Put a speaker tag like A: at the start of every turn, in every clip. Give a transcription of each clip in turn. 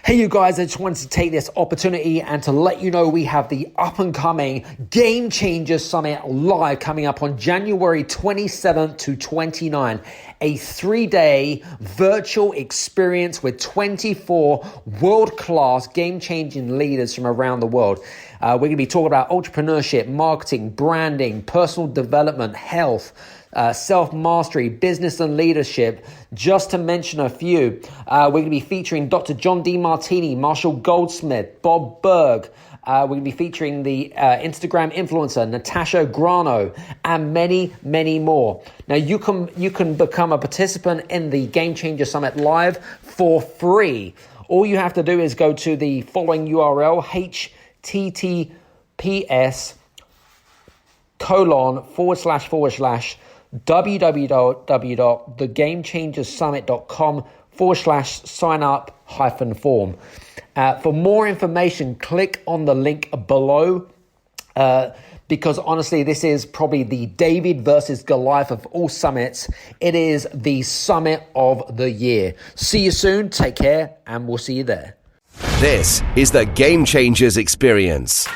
A: Hey you guys, I just wanted to take this opportunity and to let you know we have the up and coming Game Changers Summit live coming up on January 27th to 29th. A 3-day virtual experience with 24 world-class game-changing leaders from around the world. We're going to be talking about entrepreneurship, marketing, branding, personal development, health, self-mastery, business and leadership, just to mention a few. We're going to be featuring Dr. John DeMartini, Marshall Goldsmith, Bob Berg. We're going to be featuring the Instagram influencer, Natasha Grano, and many, many more. Now, you can become a participant in the Game Changer Summit Live for free. All you have to do is go to the following URL, https:// www.thegamechangersummit.com/sign-up-form. For more information, click on the link below, because honestly, this is probably the David versus Goliath of all summits. It is the summit of the year. See you soon, take care, and we'll see you there.
B: This is the Game Changers Experience.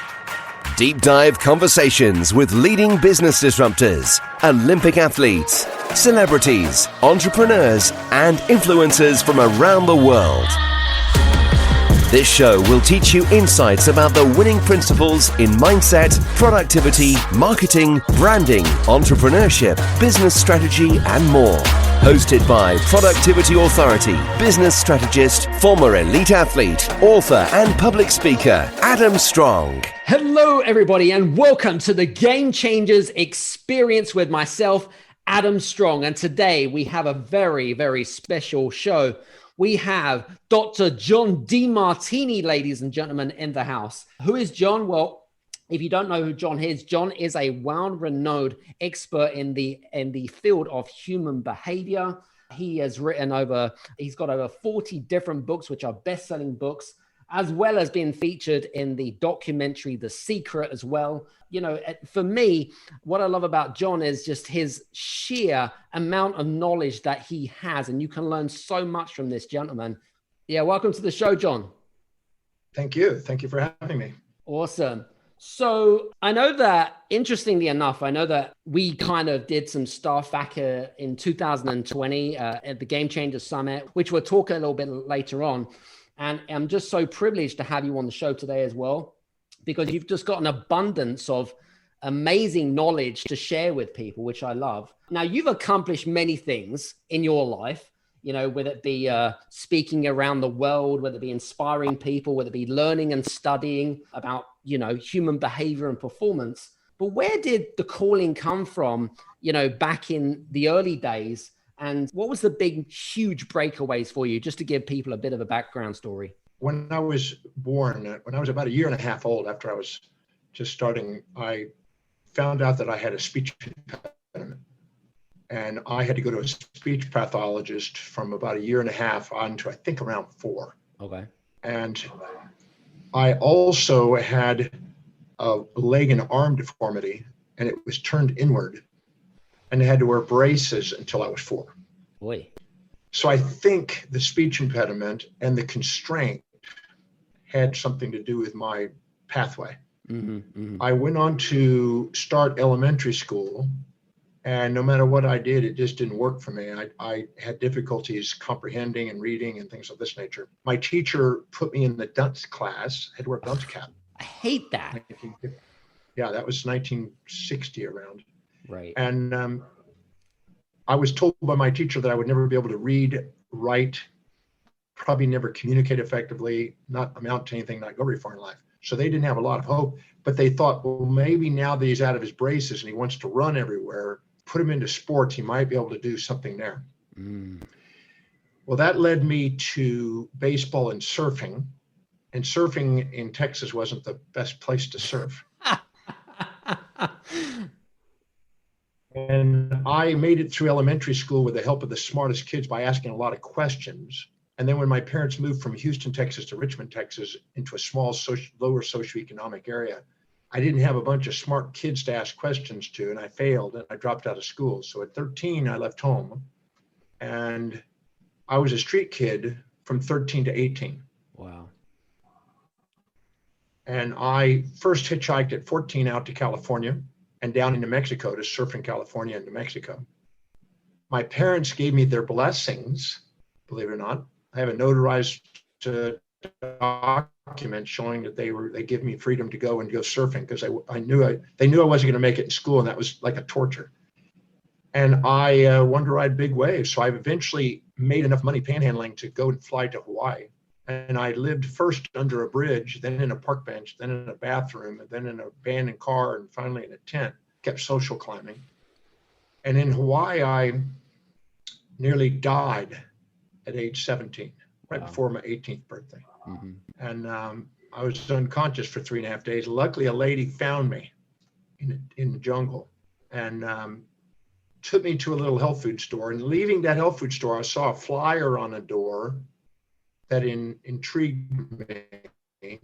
B: Deep dive conversations with leading business disruptors, Olympic athletes, celebrities, entrepreneurs, and influencers from around the world. This show will teach you insights about the winning principles in mindset, productivity, marketing, branding, entrepreneurship, business strategy, and more. Hosted by productivity authority, business strategist, former elite athlete, author, and public speaker, Adam Strong.
A: Hello, everybody, and welcome to the Game Changers Experience with myself, Adam Strong. And today we have a very, very special show. We have Dr. John DeMartini, ladies and gentlemen, in the house. Who is John? Well, if you don't know who John is a world-renowned expert in the field of human behavior. He has he's got over 40 different books, which are best-selling books, as well as being featured in the documentary The Secret as well. You know, for me, what I love about John is just his sheer amount of knowledge that he has, and you can learn so much from this gentleman. Yeah, welcome to the show, John.
C: Thank you. Thank you for having me.
A: Awesome. So I know that, interestingly enough, I know that we kind of did some stuff back in 2020 at the Game Changer Summit, which we'll talk a little bit later on. And I'm just so privileged to have you on the show today as well, because you've just got an abundance of amazing knowledge to share with people, which I love. Now, you've accomplished many things in your life, you know, whether it be speaking around the world, whether it be inspiring people, whether it be learning and studying about, you know, human behavior and performance. But where did the calling come from, you know, back in the early days? And what was the big, huge breakaways for you, just to give people a bit of a background story?
C: When I was born, when I was about a year and a half old, after I was just starting, I found out that I had a speech impediment. And I had to go to a speech pathologist from about a year and a half on to, I think, around 4.
A: Okay.
C: And I also had a leg and arm deformity, and it was turned inward. And I had to wear braces until I was 4.
A: Boy.
C: So I think the speech impediment and the constraint had something to do with my pathway.
A: Mm-hmm, mm-hmm.
C: I went on to start elementary school, and no matter what I did, it just didn't work for me. I had difficulties comprehending and reading and things of this nature. My teacher put me in the dunce class, had to wear a dunce cap.
A: I hate that.
C: Yeah, that was 1960 around.
A: Right.
C: And I was told by my teacher that I would never be able to read, write, probably never communicate effectively, not amount to anything, not go very far in life. So they didn't have a lot of hope, but they thought, well, maybe now that he's out of his braces and he wants to run everywhere, put him into sports, he might be able to do something there.
A: Mm.
C: Well, that led me to baseball and surfing. And surfing in Texas wasn't the best place to surf. And I made it through elementary school with the help of the smartest kids by asking a lot of questions. And then when my parents moved from Houston, Texas to Richmond, Texas, into a small lower socioeconomic area, I didn't have a bunch of smart kids to ask questions to, and I failed and I dropped out of school. So at 13, I left home, and I was a street kid from 13 to 18.
A: Wow.
C: And I first hitchhiked at 14 out to California and down into Mexico to surf in California and New Mexico. My parents gave me their blessings, believe it or not. I have a notarized document showing that they give me freedom to go surfing, because they knew I wasn't going to make it in school, and that was like a torture. And I wanted to ride big waves. So I eventually made enough money panhandling to go and fly to Hawaii. And I lived first under a bridge, then in a park bench, then in a bathroom, and then in an abandoned car, and finally in a tent. Kept social climbing. And in Hawaii, I nearly died at age 17, right before my 18th birthday. Mm-hmm. And I was unconscious for 3.5 days. Luckily, a lady found me in the jungle and took me to a little health food store. And leaving that health food store, I saw a flyer on a door that intrigued me.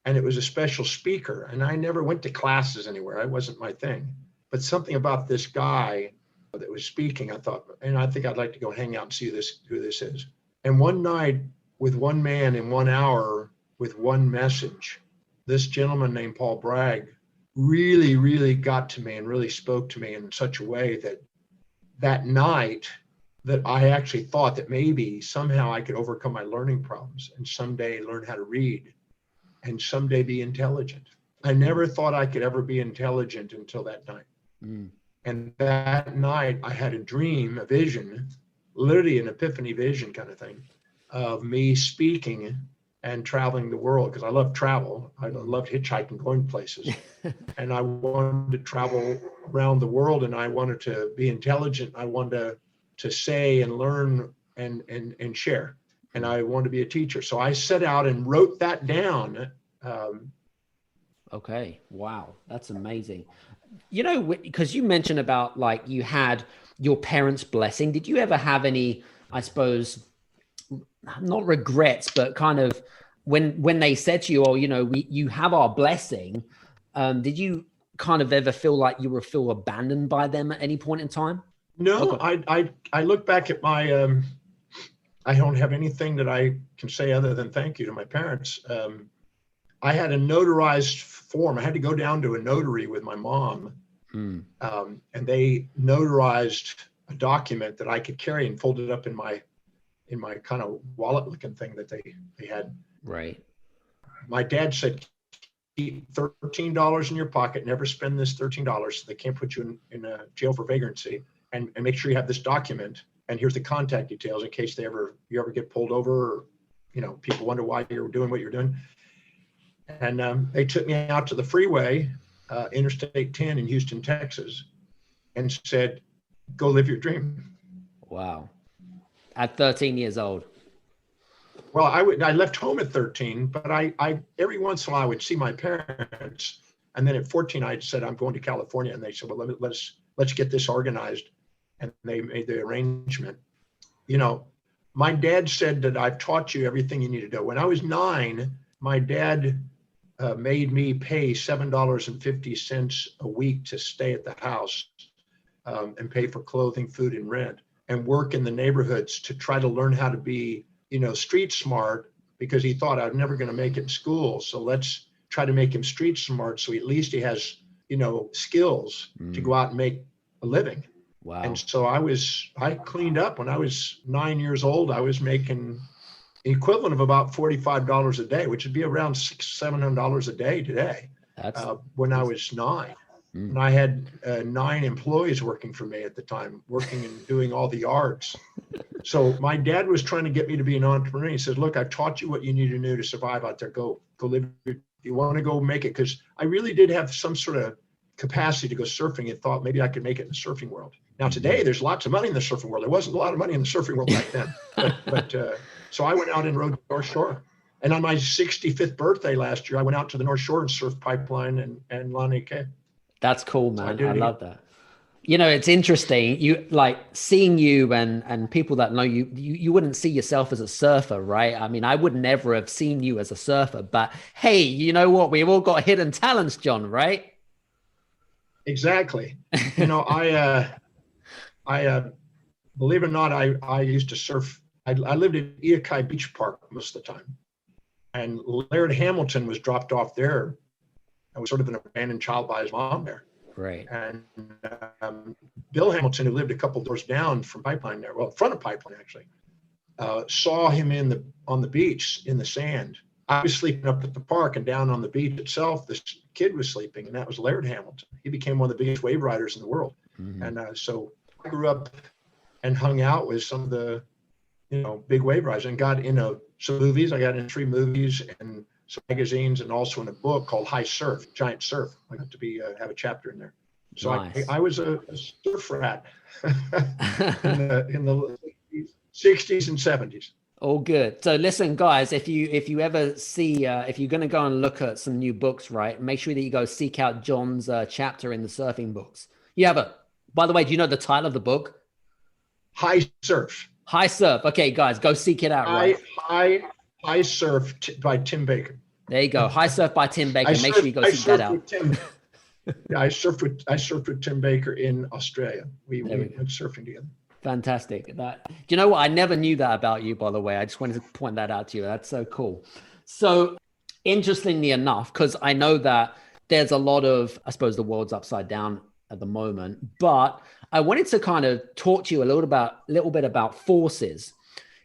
C: And it was a special speaker. And I never went to classes anywhere. It wasn't my thing. But something about this guy that was speaking, I thought, and I think I'd like to go hang out and see who this is. And one night, with one man in 1 hour, with one message, this gentleman named Paul Bragg really, really got to me and really spoke to me in such a way that night that I actually thought that maybe somehow I could overcome my learning problems and someday learn how to read and someday be intelligent. I never thought I could ever be intelligent until that night. Mm. And that night I had a dream, a vision, literally an epiphany vision kind of thing, of me speaking and traveling the world, because I love travel. I loved hitchhiking, going places. And I wanted to travel around the world, and I wanted to be intelligent. I wanted to say and learn and share. And I wanted to be a teacher. So I set out and wrote that down.
A: Okay. Wow. That's amazing. You know, because you mentioned about like you had your parents' blessing. Did you ever have any, I suppose, not regrets, but kind of when they said to you, oh, you know, you have our blessing. Did you kind of ever feel like you feel abandoned by them at any point in time?
C: No,
A: okay.
C: I look back at my, I don't have anything that I can say other than thank you to my parents. I had a notarized form. I had to go down to a notary with my mom, and they notarized a document that I could carry and fold it up in my kind of wallet-looking thing that they had.
A: Right.
C: My dad said, keep $13 in your pocket. Never spend this $13. So they can't put you in a jail for vagrancy. And make sure you have this document. And here's the contact details in case you ever get pulled over, or, you know, people wonder why you're doing what you're doing. And they took me out to the freeway, Interstate 10 in Houston, Texas, and said, go live your dream.
A: Wow. At 13 years old.
C: Well, I left home at 13, but I every once in a while I would see my parents. And then at 14, I said, I'm going to California. And they said, well, let's get this organized. And they made the arrangement. You know, my dad said that I've taught you everything you need to know. When I was 9, my dad made me pay $7.50 a week to stay at the house and pay for clothing, food, and rent, and work in the neighborhoods to try to learn how to be, you know, street smart, because he thought I'm never going to make it in school. So let's try to make him street smart, so at least he has, you know, skills to go out and make a living.
A: Wow.
C: And so I cleaned up when I was 9 years old. I was making the equivalent of about $45 a day, which would be around $600-700 a day today. When I was 9. And I had 9 employees working for me at the time, working and doing all the arts. So my dad was trying to get me to be an entrepreneur. He said, look, I've taught you what you need to do to survive out there. Go live. You want to go make it? Because I really did have some sort of capacity to go surfing and thought maybe I could make it in the surfing world. Now today, there's lots of money in the surfing world. There wasn't a lot of money in the surfing world back then. But so I went out and rode North Shore. And on my 65th birthday last year, I went out to the North Shore and surfed Pipeline and Lani Cay.
A: That's cool, man. I love that. You know, it's interesting. You like seeing you and people that know you wouldn't see yourself as a surfer, right? I mean, I would never have seen you as a surfer, but hey, you know what? We've all got hidden talents, John, right?
C: Exactly. You know, I believe it or not, I used to surf. I lived at Iakai Beach Park most of the time. And Laird Hamilton was dropped off there and was sort of an abandoned child by his mom there.
A: Right.
C: And Bill Hamilton, who lived a couple doors down from Pipeline there, well, in front of Pipeline actually, saw him on the beach in the sand. I was sleeping up at the park, and down on the beach itself, this kid was sleeping, and that was Laird Hamilton. He became one of the biggest wave riders in the world. Mm-hmm. And so I grew up and hung out with some of the, big wave riders, and got into some movies. I got into 3 movies and some magazines, and also in a book called High Surf, Giant Surf. I got to have a chapter in there. So nice. I was a surf rat in the 60s and 70s.
A: All good. So listen, guys, if you ever see, if you're going to go and look at some new books, right, make sure that you go seek out John's chapter in the surfing books. By the way, do you know the title of the book?
C: High Surf.
A: High Surf. Okay, guys, go seek it out. Right?
C: High Surf by Tim Baker.
A: There you go. High Surf by Tim Baker. Make sure you go seek that out.
C: I surfed with Tim Baker in Australia. We went surfing together.
A: Fantastic. Do you know what? I never knew that about you, by the way. I just wanted to point that out to you. That's so cool. So interestingly enough, because I know that there's a lot of, I suppose the world's upside down at the moment, but I wanted to kind of talk to you a little bit about forces.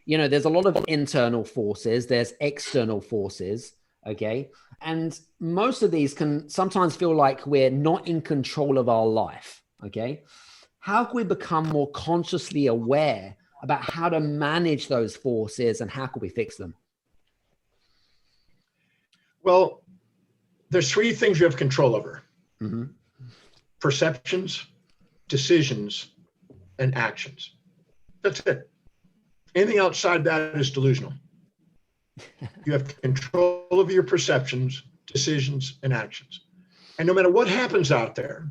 A: There's a lot of internal forces, there's external forces, okay? And most of these can sometimes feel like we're not in control of our life, okay? How can we become more consciously aware about how to manage those forces, and how can we fix them?
C: Well, there's 3 things you have control over.
A: Mm-hmm.
C: Perceptions, decisions, and actions. That's it. Anything outside that is delusional. You have control over your perceptions, decisions, and actions. And no matter what happens out there,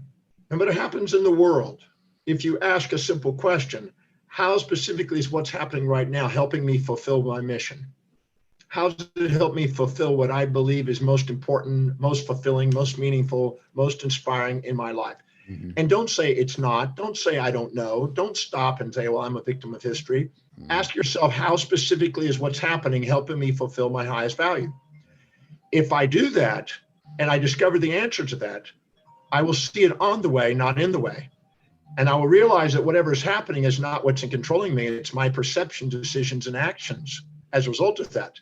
C: no matter what happens in the world, if you ask a simple question, how specifically is what's happening right now helping me fulfill my mission? How does it help me fulfill what I believe is most important, most fulfilling, most meaningful, most inspiring in my life? Mm-hmm. And don't say it's not. Don't say I don't know. Don't stop and say, well, I'm a victim of history. Mm-hmm. Ask yourself, how specifically is what's happening helping me fulfill my highest value? If I do that, and I discover the answer to that, I will see it on the way, not in the way. And I will realize that whatever is happening is not what's in controlling me. It's my perception, decisions, and actions as a result of that.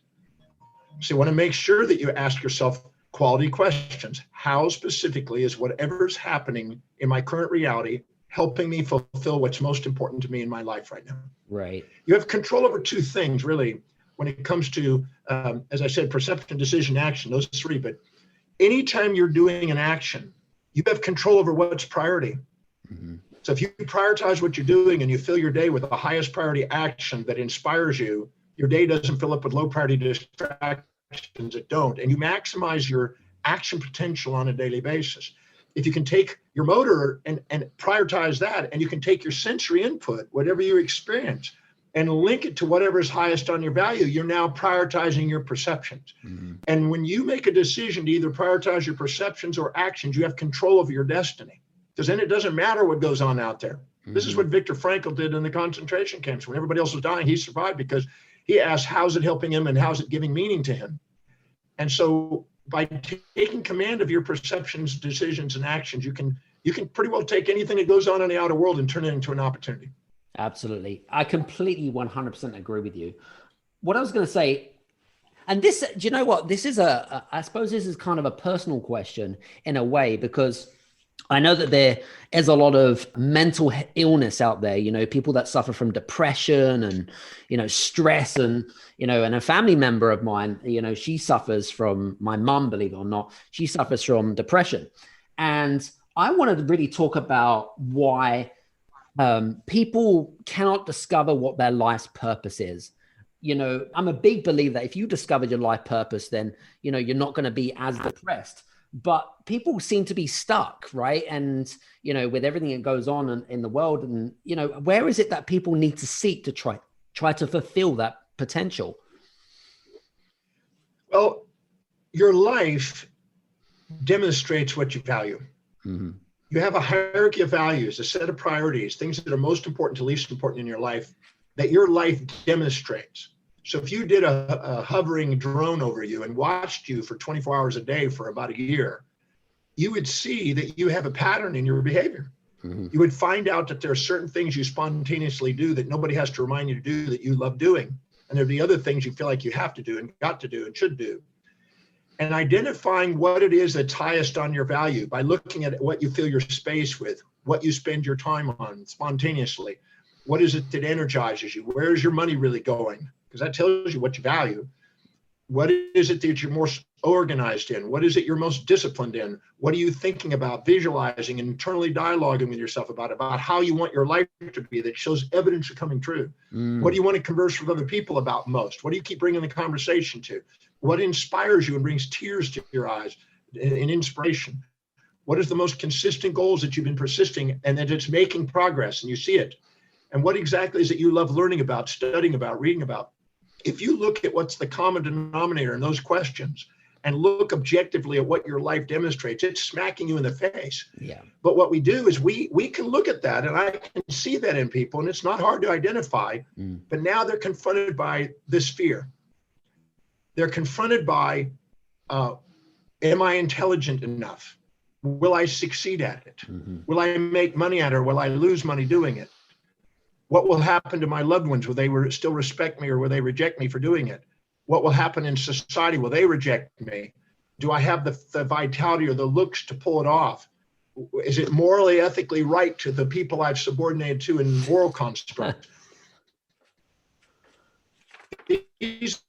C: So you want to make sure that you ask yourself quality questions. How specifically is whatever's happening in my current reality helping me fulfill what's most important to me in my life right now?
A: Right.
C: You have control over 2 things, really, when it comes to, as I said, perception, decision, action, those 3. But anytime you're doing an action, you have control over what's priority. Mm-hmm. So if you prioritize what you're doing and you fill your day with the highest priority action that inspires you, your day doesn't fill up with low priority distractions that don't, and you maximize your action potential on a daily basis. If you can take your motor and prioritize that, and you can take your sensory input, whatever you experience, and link it to whatever is highest on your value, you're now prioritizing your perceptions. Mm-hmm. And when you make a decision to either prioritize your perceptions or actions, you have control over your destiny. Because then it doesn't matter what goes on out there. Mm-hmm. This is what Viktor Frankl did in the concentration camps. When everybody else was dying, he survived because he asked, how's it helping him and how's it giving meaning to him? And so by taking command of your perceptions, decisions, and actions, you can pretty well take anything that goes on in the outer world and turn it into an opportunity.
A: Absolutely. I completely 100% agree with you. What I was going to say, and this, do you know what? This is I suppose this is kind of a personal question in a way, because I know that there is a lot of mental illness out there, people that suffer from depression and, stress, and, and a family member of mine, she suffers from, my mum, believe it or not, she suffers from depression. And I wanted to really talk about why people cannot discover what their life's purpose is. I'm a big believer that if you discovered your life purpose, then, you're not going to be as depressed. But people seem to be stuck, right? And, with everything that goes on in the world, and, where is it that people need to seek to try to fulfill that potential?
C: Well, your life demonstrates what you value. Mm-hmm. You have a hierarchy of values, a set of priorities, things that are most important to least important in your life, that your life demonstrates. So if you did a hovering drone over you and watched you for 24 hours a day for about a year, you would see that you have a pattern in your behavior. Mm-hmm. You would find out that there are certain things you spontaneously do that nobody has to remind you to do that you love doing. And there'd be other things you feel like you have to do and got to do and should do. And identifying what it is that's highest on your value by looking at what you fill your space with, what you spend your time on spontaneously. What is it that energizes you? Where is your money really going? Because that tells you what you value. What is it that you're most organized in? What is it you're most disciplined in? What are you thinking about, visualizing, and internally dialoguing with yourself about how you want your life to be that shows evidence of coming true? What do you want to converse with other people about most? What do you keep bringing the conversation to? What inspires you and brings tears to your eyes and inspiration? What is the most consistent goals that you've been persisting and that it's making progress and you see it? And what exactly is it you love learning about, studying about, reading about? If you look at what's the common denominator in those questions and look objectively at what your life demonstrates, it's smacking you in the face.
A: Yeah.
C: But what we do is we can look at that, and I can see that in people, and it's not hard to identify. But now they're confronted by this fear. They're confronted by, am I intelligent enough? Will I succeed at it? Will I make money at it, or will I lose money doing it? What will happen to my loved ones? Will they still respect me, or will they reject me for doing it? What will happen in society? Will they reject me? Do I have the vitality or the looks to pull it off? Is it morally, ethically right to the people I've subordinated to in moral construct? These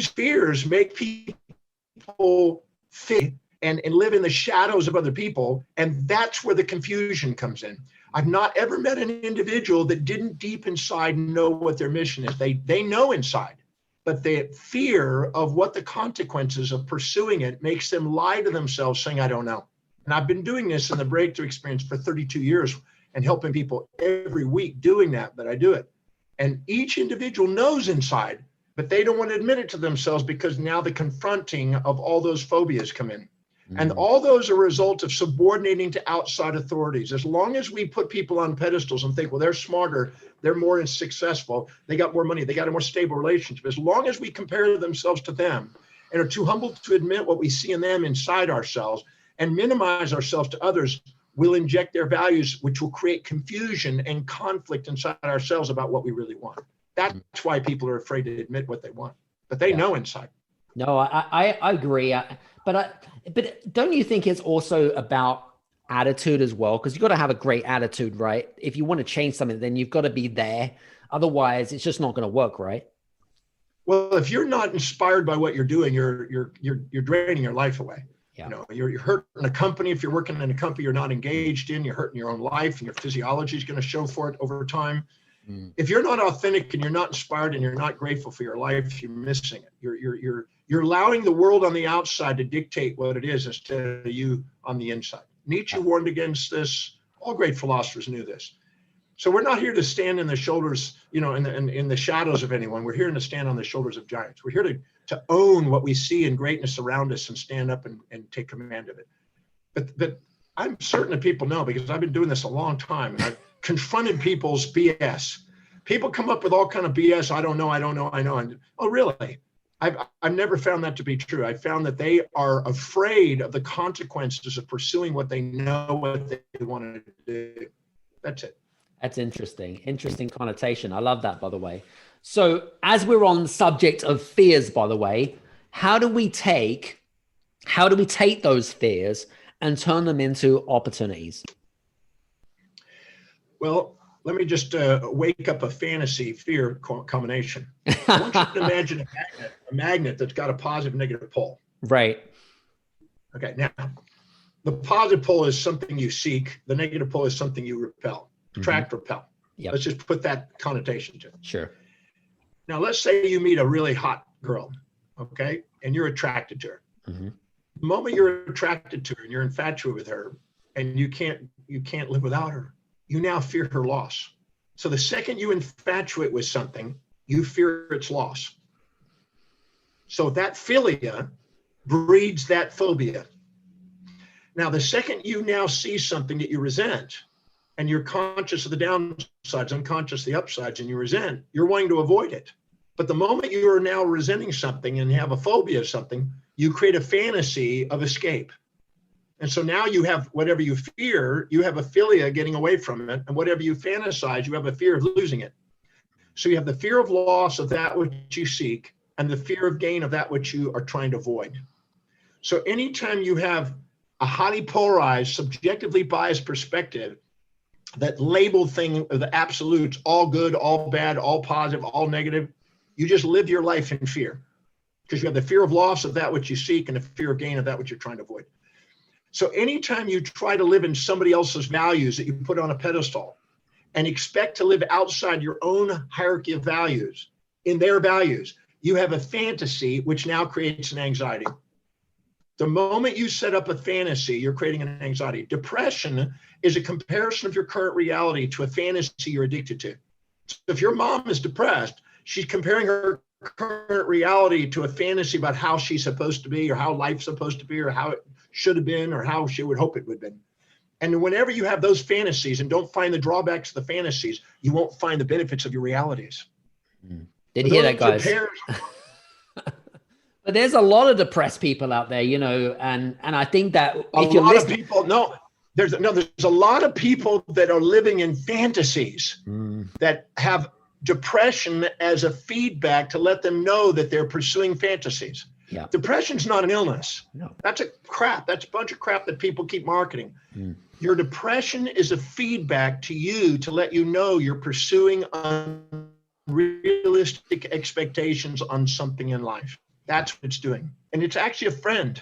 C: fears make people fit and live in the shadows of other people, and that's where the confusion comes in. I've not ever met an individual that didn't deep inside know what their mission is. They know inside, but the fear of what the consequences of pursuing it makes them lie to themselves saying, I don't know. And I've been doing this in the breakthrough experience for 32 years and helping people every week doing that, but I do it. And each individual knows inside, but they don't want to admit it to themselves because now the confronting of all those phobias come in. And all those are a result of subordinating to outside authorities. As long as we put people on pedestals and think, well, they're smarter, they're more successful, they got more money, they got a more stable relationship. As long as we compare themselves to them and are too humble to admit what we see in them inside ourselves and minimize ourselves to others, we'll inject their values, which will create confusion and conflict inside ourselves about what we really want. That's why people are afraid to admit what they want, but they know inside.
A: No, I agree. But don't you think it's also about attitude as well? Because you've got to have a great attitude, right? If you want to change something, then you've got to be there. Otherwise, it's just not going to work, right?
C: Well, if you're not inspired by what you're doing, you're draining your life away. Yeah. You know, you're hurting a company. If you're working in a company you're not engaged in, you're hurting your own life, and your physiology is going to show for it over time. If you're not authentic and you're not inspired and you're not grateful for your life, you're missing it. You're allowing the world on the outside to dictate what it is instead of you on the inside. Nietzsche warned against this. All great philosophers knew this. So we're not here to stand in the shoulders, you know, in the shadows of anyone. We're here to stand on the shoulders of giants. We're here to own what we see in greatness around us and stand up and take command of it. But I'm certain that people know, because I've been doing this a long time, and I've confronted people's BS. People come up with all kind of BS. I don't know. And oh, really? I've never found that to be true. I found that they are afraid of the consequences of pursuing what they know what they want to do. That's it.
A: That's interesting. Interesting connotation. I love that, by the way. So as we're on the subject of fears, by the way, how do we take those fears and turn them into opportunities?
C: Well, let me just wake up a fantasy fear combination. I want you to imagine a magnet that's got a positive and negative pole.
A: Right.
C: Okay. Now, the positive pole is something you seek. The negative pole is something you repel. Attract, repel.
A: Yep.
C: Let's just put that connotation to it.
A: Sure.
C: Now, let's say you meet a really hot girl, okay, and you're attracted to her. The moment you're attracted to her and you're infatuated with her, and you can't live without her, you now fear her loss. So the second you infatuate with something, you fear its loss. So that philia breeds that phobia. Now, the second you now see something that you resent, and you're conscious of the downsides, unconscious of the upsides, and you resent, you're wanting to avoid it. But the moment you are now resenting something and have a phobia of something, you create a fantasy of escape. And so now you have whatever you fear, you have a philia getting away from it. And whatever you fantasize, you have a fear of losing it. So you have the fear of loss of that which you seek and the fear of gain of that which you are trying to avoid. So anytime you have a highly polarized, subjectively biased perspective that labeled thing of the absolutes, all good, all bad, all positive, all negative, you just live your life in fear because you have the fear of loss of that which you seek and the fear of gain of that which you're trying to avoid. So anytime you try to live in somebody else's values that you put on a pedestal and expect to live outside your own hierarchy of values, in their values, you have a fantasy which now creates an anxiety. The moment you set up a fantasy, you're creating an anxiety. Depression is a comparison of your current reality to a fantasy you're addicted to. So if your mom is depressed, she's comparing her current reality to a fantasy about how she's supposed to be or how life's supposed to be or how it should have been or how she would hope it would have been. And whenever you have those fantasies and don't find the drawbacks of the fantasies, you won't find the benefits of your realities.
A: Did you hear that, guys? But there's a lot of depressed people out there, and I think that if you're listening,
C: there's a lot of people that are living in fantasies that have depression as a feedback to let them know that they're pursuing fantasies.
A: Yeah.
C: Depression's not an illness.
A: No.
C: That's a bunch of crap that people keep marketing. Your depression is a feedback to you to let you know you're pursuing unrealistic expectations on something in life. That's what it's doing. And it's actually a friend.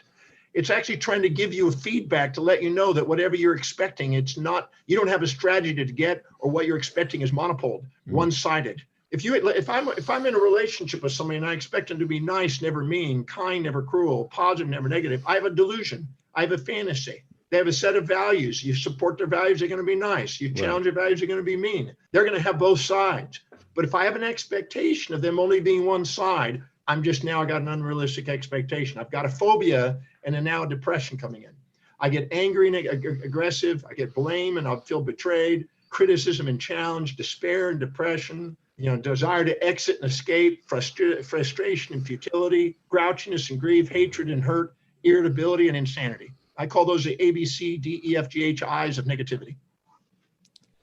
C: It's actually trying to give you a feedback to let you know that whatever you're expecting, you don't have a strategy to get, or what you're expecting is monopoled, one-sided. If I'm in a relationship with somebody and I expect them to be nice, never mean, kind, never cruel, positive, never negative, I have a delusion. I have a fantasy. They have a set of values. You support their values, they're going to be nice. You challenge their values, they're going to be mean. They're going to have both sides. But if I have an expectation of them only being one side, I got an unrealistic expectation. I've got a phobia and then now a depression coming in. I get angry and aggressive. I get blame and I'll feel betrayed, criticism and challenge, despair and depression, desire to exit and escape, frustration and futility, grouchiness and grief, hatred and hurt, irritability and insanity. I call those the A, B, C, D, E, F, G, H, I's of negativity.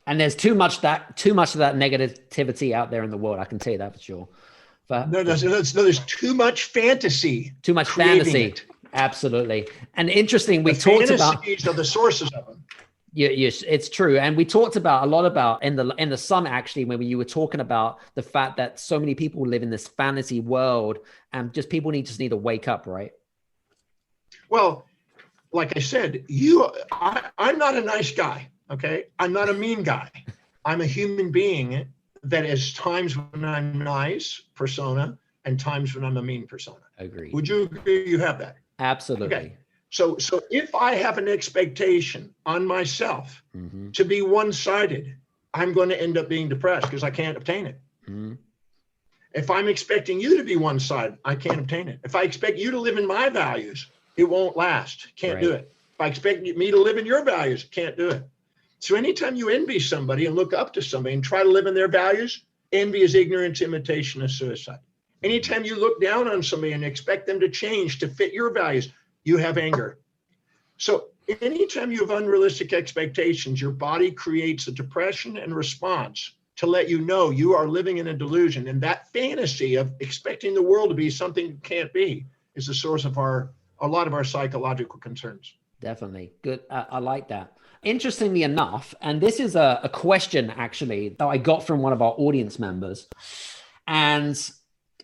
A: And there's too much of that negativity out there in the world. I can tell you that for sure. But
C: there's too much fantasy.
A: Too much fantasy. Absolutely. And interesting, we talked about
C: fantasies are the sources of them.
A: Yes, it's true. And we talked about a lot about in the summit, actually, when you were talking about the fact that so many people live in this fantasy world and just people need to wake up, right?
C: Well, like I said, I'm not a nice guy. Okay. I'm not a mean guy. I'm a human being that has times when I'm nice persona and times when I'm a mean persona.
A: Agreed.
C: Would you agree you have that?
A: Absolutely.
C: Okay. So if I have an expectation on myself to be one-sided, I'm going to end up being depressed because I can't obtain it. If I'm expecting you to be one-sided, I can't obtain it. If I expect you to live in my values, it won't last. Can't do it. If I expect me to live in your values, can't do it. So anytime you envy somebody and look up to somebody and try to live in their values, envy is ignorance, imitation is suicide. Anytime you look down on somebody and expect them to change to fit your values, you have anger. So anytime you have unrealistic expectations, your body creates a depression and response to let you know you are living in a delusion. And that fantasy of expecting the world to be something it can't be is the source of a lot of our psychological concerns.
A: Definitely. Good. I like that. Interestingly enough, and this is a question actually that I got from one of our audience members, and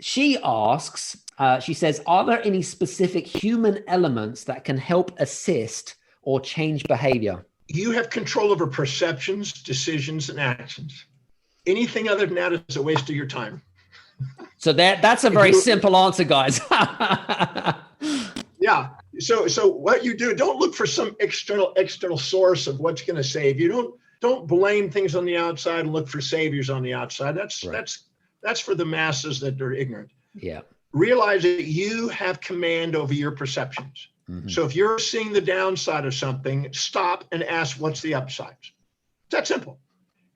A: she asks, she says, are there any specific human elements that can help assist or change behavior?
C: You have control over perceptions, decisions, and actions. Anything other than that is a waste of your time.
A: So that's a very simple answer, guys.
C: Yeah. So what you do, don't look for some external source of what's going to save you. Don't blame things on the outside and look for saviors on the outside. That's for the masses that are ignorant.
A: Yeah.
C: Realize that you have command over your perceptions. So if you're seeing the downside of something, stop and ask what's the upsides. It's that simple.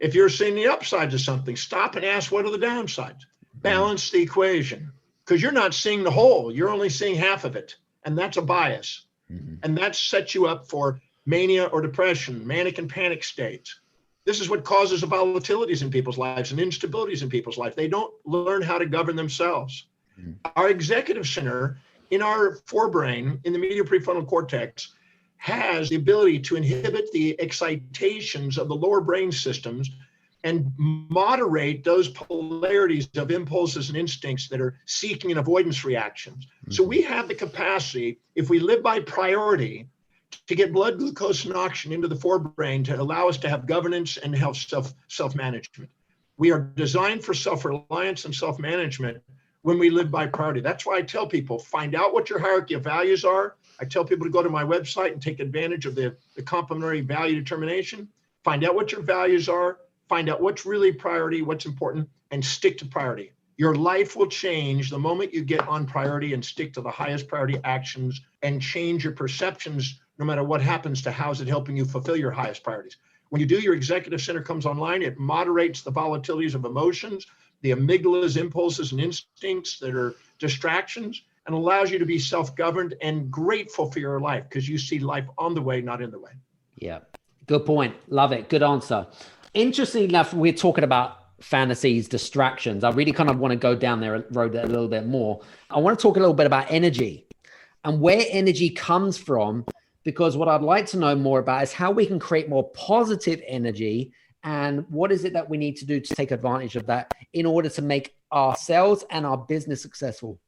C: If you're seeing the upsides of something, stop and ask what are the downsides. balance the equation, because you're not seeing the whole, you're only seeing half of it. And that's a bias. And that sets you up for mania or depression, manic and panic states. This is what causes the volatilities in people's lives and instabilities in people's life. They don't learn how to govern themselves. Our executive center in our forebrain, in the medial prefrontal cortex, has the ability to inhibit the excitations of the lower brain systems and moderate those polarities of impulses and instincts that are seeking and avoidance reactions. So we have the capacity, if we live by priority, to get blood glucose and oxygen into the forebrain to allow us to have governance and have self-management. We are designed for self-reliance and self-management when we live by priority. That's why I tell people, find out what your hierarchy of values are. I tell people to go to my website and take advantage of the complementary value determination. Find out what your values are. Find out what's really priority, what's important, and stick to priority. Your life will change the moment you get on priority and stick to the highest priority actions and change your perceptions no matter what happens to how's it helping you fulfill your highest priorities. When you do, your executive center comes online, it moderates the volatilities of emotions, the amygdala's impulses and instincts that are distractions, and allows you to be self-governed and grateful for your life because you see life on the way, not in the way.
A: Yeah, good point. Love it. Good answer. Interestingly enough, we're talking about fantasies, distractions. I really kind of want to go down there road a little bit more. I want to talk a little bit about energy and where energy comes from, because what I'd like to know more about is how we can create more positive energy and what is it that we need to do to take advantage of that in order to make ourselves and our business successful.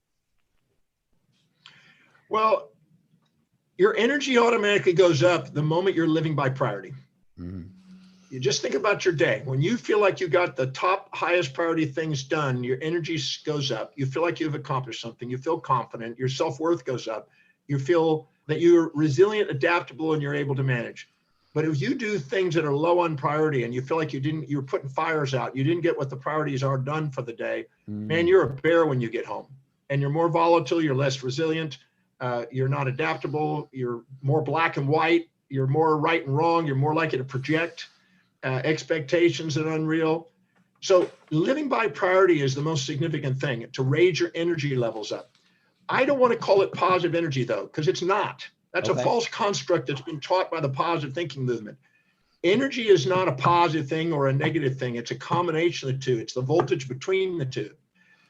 C: Well, your energy automatically goes up the moment you're living by priority. You just think about your day. When you feel like you got the top highest priority things done, your energy goes up. You feel like you've accomplished something. You feel confident. Your self-worth goes up. You feel that you're resilient, adaptable, and you're able to manage. But if you do things that are low on priority and you feel like you're putting fires out, you didn't get what the priorities are done for the day, man, you're a bear when you get home. And you're more volatile, you're less resilient, you're not adaptable, you're more black and white, you're more right and wrong, you're more likely to project expectations that are unreal. So living by priority is the most significant thing to raise your energy levels up. I don't want to call it positive energy though, because it's not. That's a false construct that's been taught by the positive thinking movement. Energy is not a positive thing or a negative thing. It's a combination of the two. It's the voltage between the two.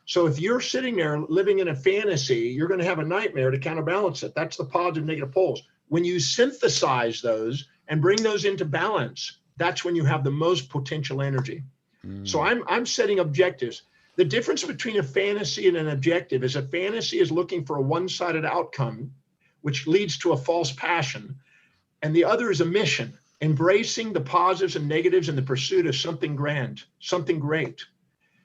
C: So if you're sitting there living in a fantasy, you're going to have a nightmare to counterbalance it. That's the positive negative poles. When you synthesize those and bring those into balance, that's when you have the most potential energy. So I'm setting objectives. The difference between a fantasy and an objective is a fantasy is looking for a one-sided outcome, which leads to a false passion. And the other is a mission, embracing the positives and negatives in the pursuit of something grand, something great.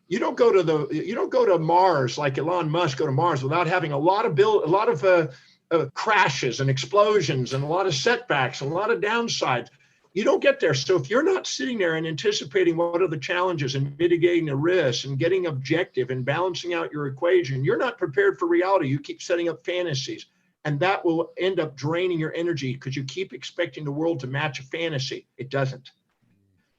C: You don't go to Mars like Elon Musk go to Mars without having a lot of crashes and explosions and a lot of setbacks and a lot of downsides. You don't get there. So if you're not sitting there and anticipating what are the challenges and mitigating the risks and getting objective and balancing out your equation, you're not prepared for reality. You keep setting up fantasies, and that will end up draining your energy because you keep expecting the world to match a fantasy. It doesn't.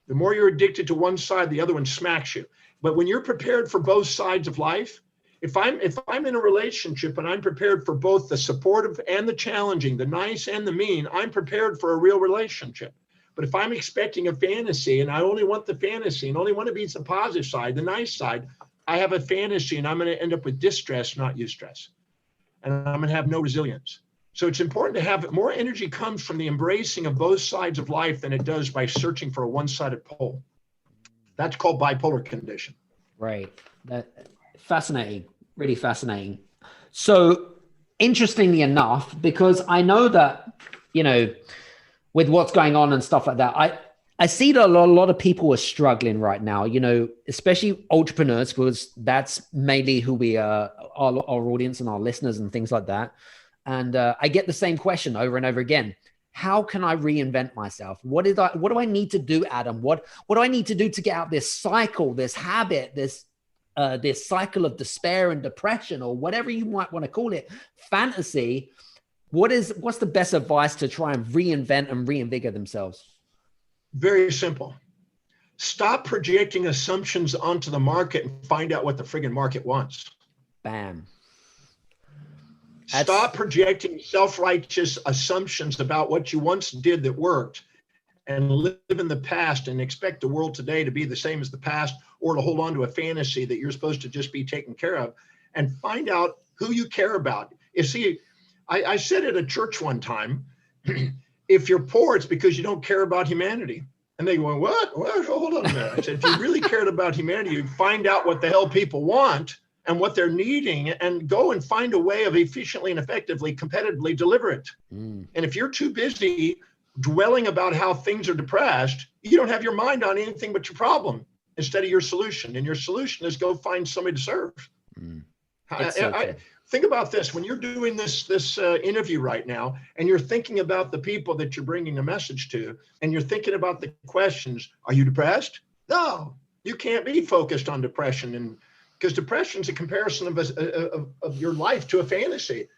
C: The more you're addicted to one side, the other one smacks you. But when you're prepared for both sides of life, if I'm in a relationship and I'm prepared for both the supportive and the challenging, the nice and the mean, I'm prepared for a real relationship. But if I'm expecting a fantasy and I only want the fantasy and only want to be the positive side, the nice side, I have a fantasy and I'm going to end up with distress, not eustress. And I'm going to have no resilience. So it's important to have more energy comes from the embracing of both sides of life than it does by searching for a one-sided pole. That's called bipolar condition.
A: Right. Fascinating. Really fascinating. So interestingly enough, because I know that, with what's going on and stuff like that, I see that a lot of people are struggling right now, especially entrepreneurs, because that's mainly who we are, our audience and our listeners and things like that. And I get the same question over and over again. How can I reinvent myself? What do I need to do, Adam? What do I need to do to get out this cycle, this habit, this cycle of despair and depression, or whatever you might want to call it, fantasy? What's the best advice to try and reinvent and reinvigorate themselves?
C: Very simple. Stop projecting assumptions onto the market and find out what the friggin' market wants.
A: Bam.
C: Stop projecting self-righteous assumptions about what you once did that worked and live in the past and expect the world today to be the same as the past, or to hold on to a fantasy that you're supposed to just be taken care of, and find out who you care about. You see, I said at a church one time, if you're poor, it's because you don't care about humanity. And they go, what? Hold on a minute. I said, if you really cared about humanity, you'd find out what the hell people want and what they're needing, and go and find a way of efficiently and effectively, competitively deliver it. And if you're too busy dwelling about how things are depressed, you don't have your mind on anything but your problem instead of your solution. And your solution is go find somebody to serve. Think about this. When you're doing this interview right now, and you're thinking about the people that you're bringing a message to, and you're thinking about the questions, are you depressed? No, you can't be focused on depression, and because depression is a comparison of your life to a fantasy.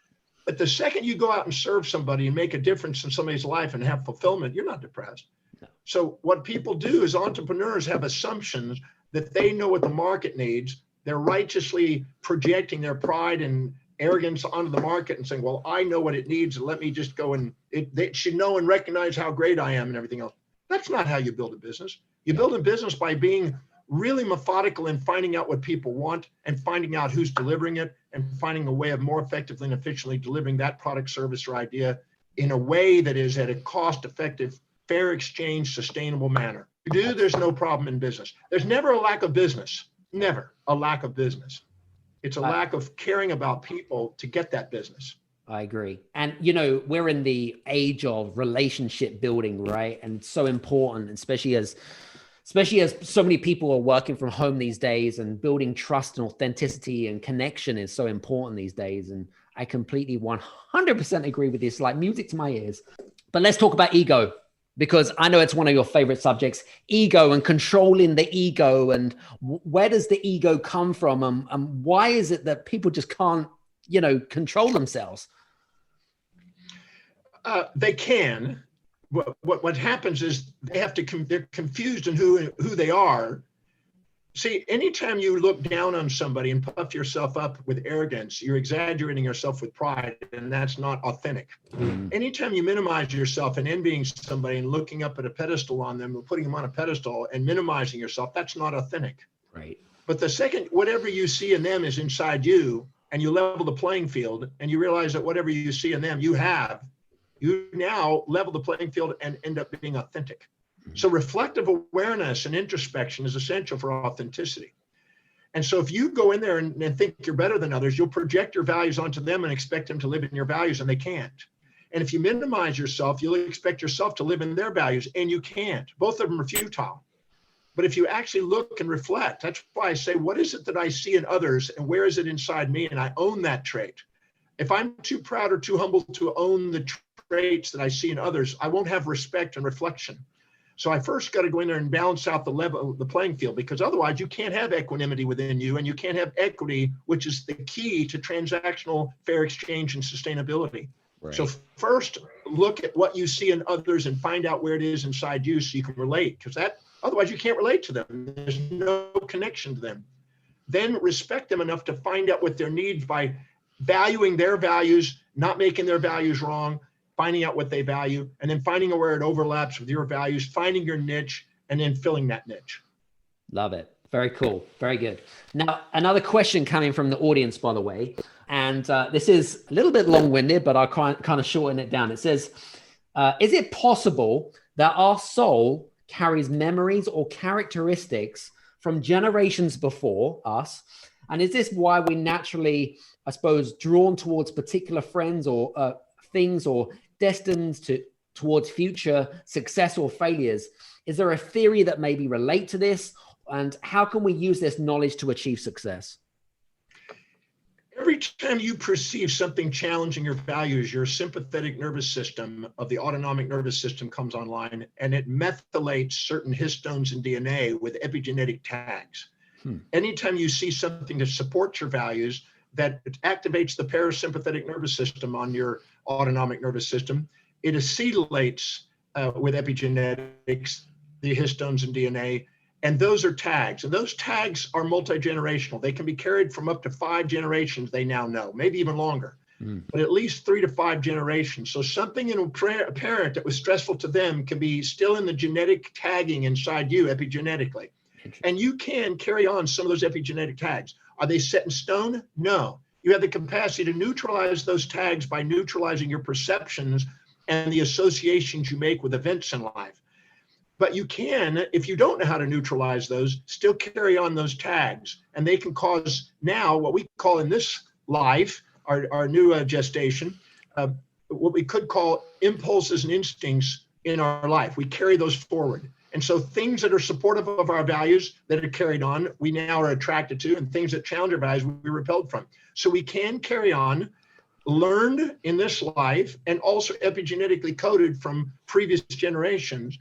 C: But the second you go out and serve somebody and make a difference in somebody's life and have fulfillment, you're not depressed. No. So what people do is entrepreneurs have assumptions that they know what the market needs. They're righteously projecting their pride and arrogance onto the market and saying, well, I know what it needs, and let me just go and they should know and recognize how great I am and everything else. That's not how you build a business. You build a business by being really methodical in finding out what people want and finding out who's delivering it and finding a way of more effectively and efficiently delivering that product, service, or idea in a way that is at a cost-effective, fair exchange, sustainable manner. There's no problem in business. There's never a lack of business. Never a lack of business. It's a lack of caring about people to get that business.
A: I agree. And, we're in the age of relationship building, right? And so important, especially as so many people are working from home these days, and building trust and authenticity and connection is so important these days. And I completely 100% agree with this, like music to my ears. But let's talk about ego, because I know it's one of your favorite subjects, ego and controlling the ego. And where does the ego come from? And why is it that people just can't, control themselves?
C: They can. What happens is they're confused in who they are. See, anytime you look down on somebody and puff yourself up with arrogance, you're exaggerating yourself with pride, and that's not authentic. Anytime you minimize yourself and envying somebody and looking up at a pedestal on them or putting them on a pedestal and minimizing yourself, that's not authentic.
A: Right.
C: But the second whatever you see in them is inside you, and you level the playing field, and you realize that whatever you see in them, you now level the playing field and end up being authentic. So reflective awareness and introspection is essential for authenticity. And so if you go in there and think you're better than others, you'll project your values onto them and expect them to live in your values, and they can't. And if you minimize yourself, you'll expect yourself to live in their values, and you can't. Both of them are futile. But if you actually look and reflect, that's why I say, what is it that I see in others, and where is it inside me? And I own that trait. If I'm too proud or too humble to own the traits that I see in others, I won't have respect and reflection. So I first got to go in there and balance out the playing field, because otherwise you can't have equanimity within you, and you can't have equity, which is the key to transactional fair exchange and sustainability. Right. So first look at what you see in others and find out where it is inside you so you can relate, because otherwise you can't relate to them. There's no connection to them. Then respect them enough to find out what their needs by valuing their values, not making their values wrong, finding out what they value, and then finding out where it overlaps with your values, finding your niche, and then filling that niche.
A: Love it. Very cool. Very good. Now, another question coming from the audience, by the way, and this is a little bit long-winded, but I'll kind of shorten it down. It says, is it possible that our soul carries memories or characteristics from generations before us? And is this why we naturally, I suppose, drawn towards particular friends or things, or destined towards future success or failures? Is there a theory that maybe relate to this? And how can we use this knowledge to achieve success?
C: Every time you perceive something challenging your values, your sympathetic nervous system of the autonomic nervous system comes online, and it methylates certain histones in DNA with epigenetic tags. Anytime you see something that supports your values, that activates the parasympathetic nervous system on your autonomic nervous system, it acetylates with epigenetics, the histones and DNA, And those are tags. And those tags are multi-generational. They can be carried from up to 5 generations, they now know, maybe even longer, but at least 3 to 5 generations. So something in a parent that was stressful to them can be still in the genetic tagging inside you epigenetically. And you can carry on some of those epigenetic tags. Are they set in stone? No. You have the capacity to neutralize those tags by neutralizing your perceptions and the associations you make with events in life. But you can, if you don't know how to neutralize those, still carry on those tags. And they can cause now what we call in this life, our new gestation, what we could call impulses and instincts in our life. We carry those forward. And so things that are supportive of our values that are carried on, we now are attracted to, and things that challenge our values, we're repelled from. So we can carry on, learned in this life, and also epigenetically coded from previous generations.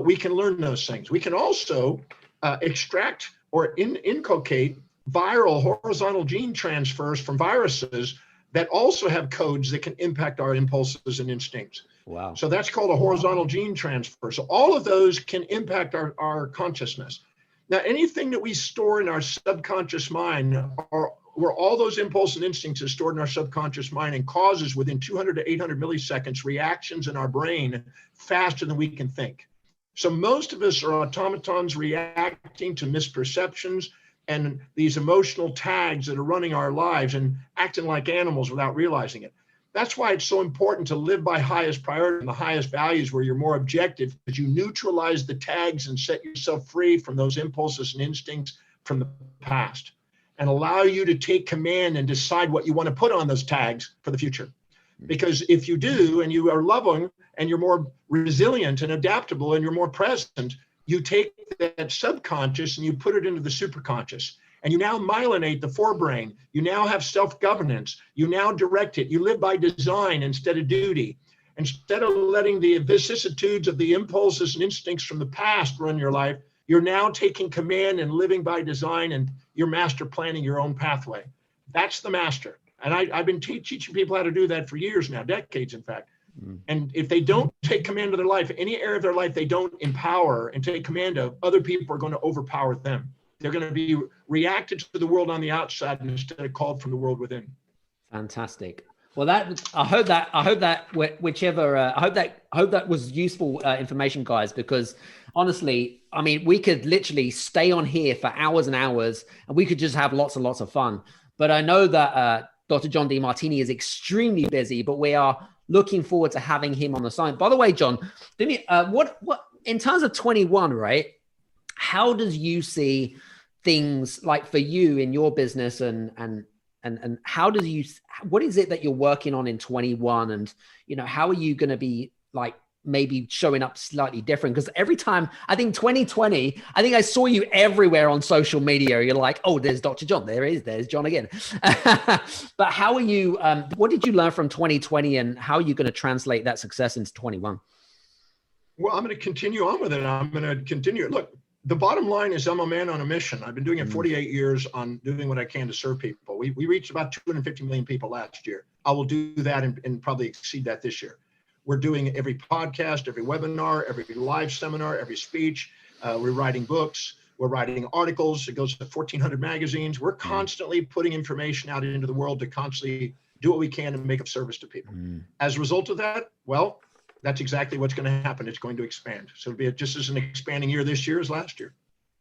C: We can learn those things. We can also extract or inculcate viral horizontal gene transfers from viruses that also have codes that can impact our impulses and instincts.
A: Wow.
C: So that's called a horizontal gene transfer. So all of those can impact our consciousness. Now, anything that we store in our subconscious mind, or where all those impulses and instincts are stored in our subconscious mind, and causes within 200 to 800 milliseconds reactions in our brain faster than we can think. So most of us are automatons reacting to misperceptions and these emotional tags that are running our lives and acting like animals without realizing it. That's why it's so important to live by highest priority and the highest values, where you're more objective, because you neutralize the tags and set yourself free from those impulses and instincts from the past, and allow you to take command and decide what you want to put on those tags for the future. Because if you do, and you are loving, and you're more resilient and adaptable, and you're more present, you take that subconscious and you put it into the superconscious. And you now myelinate the forebrain. You now have self-governance. You now direct it. You live by design instead of duty. Instead of letting the vicissitudes of the impulses and instincts from the past run your life, you're now taking command and living by design, and you're master planning your own pathway. That's the master. And I've been teaching people how to do that for years now, decades, in fact. And if they don't take command of their life, any area of their life they don't empower and take command of, other people are going to overpower them. They're going to be reacted to the world on the outside instead of called from the world within.
A: Fantastic. Well, I hope that was useful information, guys, because honestly, I mean, we could literally stay on here for hours and hours, and we could just have lots and lots of fun. But I know that Dr. John DeMartini is extremely busy, but we are looking forward to having him on the side. By the way, John, what in terms of 21, right? How does you see things like for you in your business, and how does you, what is it that you're working on in 21? And, you know, how are you going to be like maybe showing up slightly different? Because every time, I think 2020, I think I saw you everywhere on social media. You're like, oh, there's Dr. John. There's John again. But how are you, what did you learn from 2020, and how are you going to translate that success into 21?
C: Well, I'm going to continue on with it. I'm going to continue. Look, the bottom line is I'm a man on a mission. I've been doing it 48 years on doing what I can to serve people. We reached about 250 million people last year. I will do that and probably exceed that this year. We're doing every podcast, every webinar, every live seminar, every speech. We're writing books. We're writing articles. It goes to 1,400 magazines. We're constantly putting information out into the world to constantly do what we can and make of service to people. As a result of that, well, that's exactly what's going to happen. It's going to expand. So it'll be just as an expanding year this year as last year.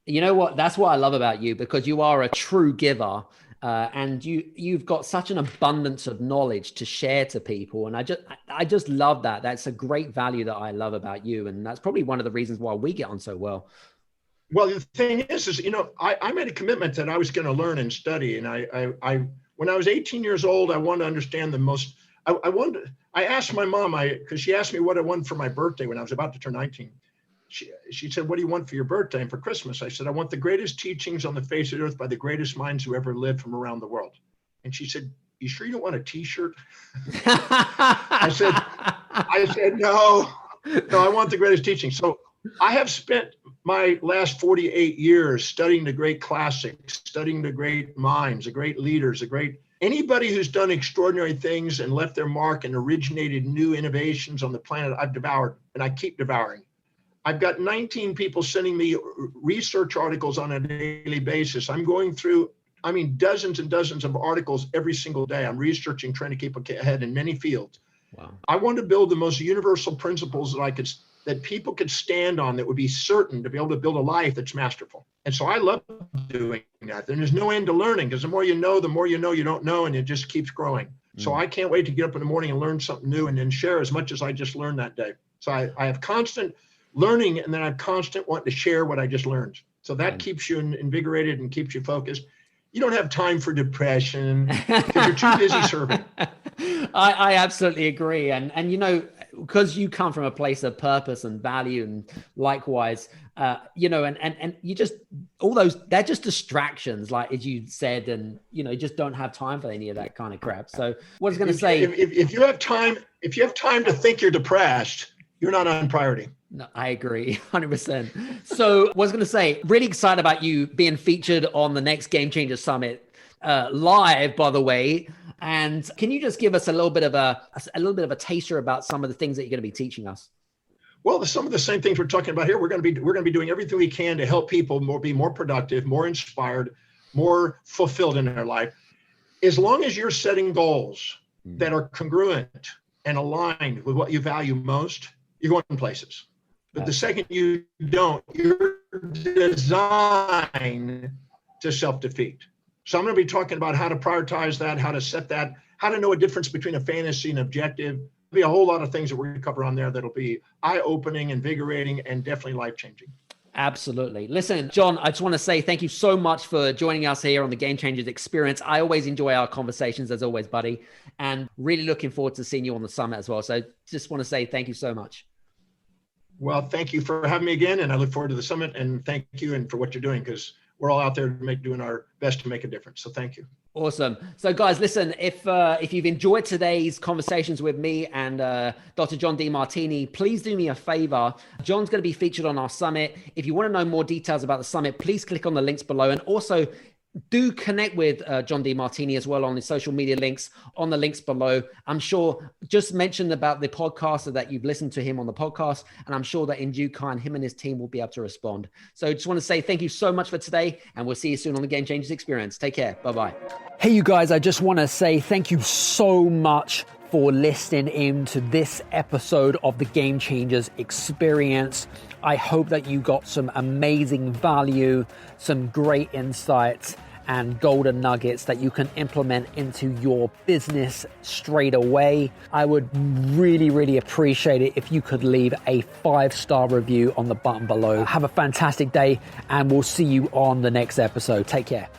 A: You know what? That's what I love about you, because you are a true giver. And you've got such an abundance of knowledge to share to people. And I just love that. That's a great value that I love about you. And that's probably one of the reasons why we get on so well.
C: Well, the thing is, you know, I made a commitment that I was going to learn and study. And I when I was 18 years old, I wanted to understand the most. I asked my mom, because she asked me what I wanted for my birthday when I was about to turn 19. She said, what do you want for your birthday and for Christmas? I said, I want the greatest teachings on the face of the earth by the greatest minds who ever lived from around the world. And she said, you sure you don't want a t-shirt? I said, no, I want the greatest teachings. So I have spent my last 48 years studying the great classics, studying the great minds, the great leaders, anybody who's done extraordinary things and left their mark and originated new innovations on the planet. I've devoured, and I keep devouring. I've got 19 people sending me research articles on a daily basis. I'm going through, dozens and dozens of articles every single day. I'm researching, trying to keep ahead in many fields.
A: Wow.
C: I want to build the most universal principles that people could stand on, that would be certain to be able to build a life that's masterful. And so I love doing that. And there's no end to learning, because the more you know you don't know, and it just keeps growing. So I can't wait to get up in the morning and learn something new and then share as much as I just learned that day. So I have constant learning, and then I have constant wanting to share what I just learned. So that keeps you invigorated and keeps you focused. You don't have time for depression because you're too busy serving.
A: I absolutely agree. And because you come from a place of purpose and value, and likewise, and you just, all those, they're just distractions, like as you said, and you just don't have time for any of that kind of crap. So what I was going to say,
C: if you have time to think you're depressed, you're not on priority.
A: No, I agree 100%. So what I was going to say, really excited about you being featured on the next Game Changer Summit live, by the way. And can you just give us a little bit of a taster about some of the things that you're going to be teaching us?
C: Well, some of the same things we're talking about here. We're going to be doing everything we can to help people be more productive, more inspired, more fulfilled in their life. As long as you're setting goals that are congruent and aligned with what you value most, you're going places. But the second you don't, you're designed to self-defeat. So I'm going to be talking about how to prioritize that, how to set that, how to know a difference between a fantasy and objective. There'll be a whole lot of things that we're going to cover on there that'll be eye-opening, invigorating, and definitely life-changing.
A: Absolutely. Listen, John, I just want to say thank you so much for joining us here on the Game Changers Experience. I always enjoy our conversations, as always, buddy, and really looking forward to seeing you on the summit as well. So just want to say thank you so much.
C: Well, thank you for having me again, and I look forward to the summit, and thank you and for what you're doing, because we're all out there doing our best to make a difference. So thank you.
A: Awesome. So guys, listen, if you've enjoyed today's conversations with me and Dr. John DeMartini, please do me a favor. John's going to be featured on our summit. If you want to know more details about the summit, please click on the links below. And also do connect with John DeMartini as well on the social media links, on the links below. I'm sure, just mention about the podcast, so that you've listened to him on the podcast, and I'm sure that in due time, him and his team will be able to respond. So just want to say thank you so much for today, and we'll see you soon on the Game Changers Experience. Take care. Bye-bye. Hey, you guys, I just want to say thank you so much for listening in to this episode of the Game Changers Experience. I hope that you got some amazing value, some great insights, and golden nuggets that you can implement into your business straight away. I would really, really appreciate it if you could leave a 5-star review on the button below. Have a fantastic day, and we'll see you on the next episode. Take care.